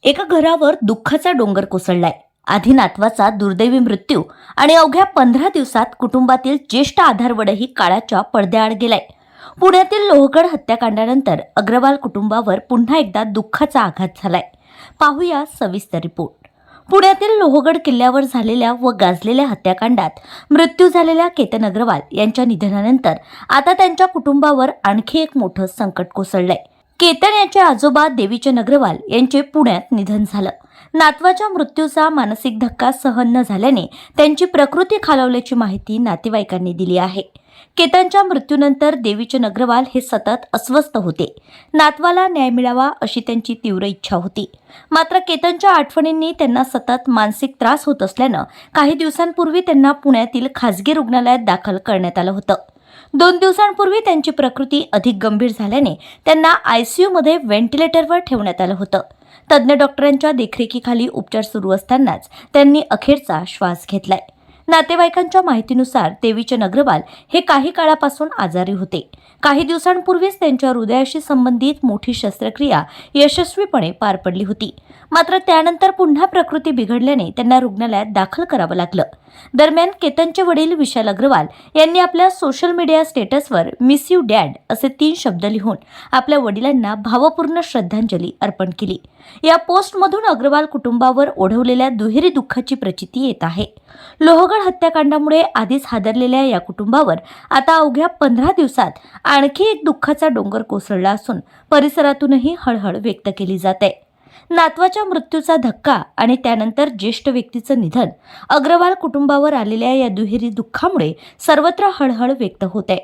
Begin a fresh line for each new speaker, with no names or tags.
एका घरावर दुःखाचा डोंगर कोसळलाय. आधी नातवाचा दुर्दैवी मृत्यू आणि अवघ्या 15 दिवसात कुटुंबातील ज्येष्ठ आधारवडही काळाच्या पडद्याआड गेलाय. पुण्यातील लोहगड हत्याकांडानंतर अग्रवाल कुटुंबावर पुन्हा एकदा दुःखाचा आघात झालाय. पाहूया सविस्तर रिपोर्ट. पुण्यातील लोहगड किल्ल्यावर झालेल्या व गाजलेल्या हत्याकांडात मृत्यू झालेल्या केतन अग्रवाल यांच्या निधनानंतर आता त्यांच्या कुटुंबावर आणखी एक मोठं संकट कोसळलंय. केतन यांचे आजोबा देवीचंद अग्रवाल यांचे पुण्यात निधन झालं. नातवाच्या मृत्यूचा मानसिक धक्का सहन न झाल्याने त्यांची प्रकृती खालावल्याची माहिती नातेवाईकांनी दिली आहे. केतनच्या मृत्यूनंतर देवीचंद अग्रवाल हे सतत अस्वस्थ होते. नातवाला न्याय मिळावा अशी त्यांची तीव्र इच्छा होती. मात्र केतनच्या आठवणींनी त्यांना सतत मानसिक त्रास होत असल्यानं काही दिवसांपूर्वी त्यांना पुण्यातील खासगी रुग्णालयात दाखल करण्यात आलं होतं. 2 दिवसांपूर्वी त्यांची प्रकृती अधिक गंभीर झाल्याने त्यांना आयसीयूमध्ये व्हेंटिलेटरवर ठेवण्यात आलं होतं. तज्ज्ञ डॉक्टरांच्या देखरेखीखाली उपचार सुरू असतानाच त्यांनी अखेरचा श्वास घेतलाय. नातेवाईकांच्या माहितीनुसार देवीचंद अग्रवाल हे काही काळापासून आजारी होते. काही दिवसांपूर्वीच त्यांच्या हृदयाशी संबंधित मोठी शस्त्रक्रिया यशस्वीपणे पार पडली होती. मात्र त्यानंतर पुन्हा प्रकृती बिघडल्याने त्यांना रुग्णालयात दाखल करावं लागलं. दरम्यान केतनचे वडील विशाल अग्रवाल यांनी आपल्या सोशल मीडिया स्टेटसवर मिस यू डॅड असे 3 शब्द लिहून आपल्या वडिलांना भावपूर्ण श्रद्धांजली अर्पण केली. या पोस्टमधून अग्रवाल कुटुंबावर ओढवलेल्या दुहेरी दुःखाची प्रचिती येत आहे. लोहगड हत्याकांडामुळे आधीच हादरलेल्या या कुटुंबावर आता अवघ्या 15 दिवसात आणखी एक दुःखाचा डोंगर कोसळला असून परिसरातूनही हळहळ व्यक्त केली जाते. नातवाच्या मृत्यूचा धक्का आणि त्यानंतर ज्येष्ठ व्यक्तीचं निधन, अग्रवाल कुटुंबावर आलेल्या या दुहेरी दुःखामुळे सर्वत्र हळहळ व्यक्त होते.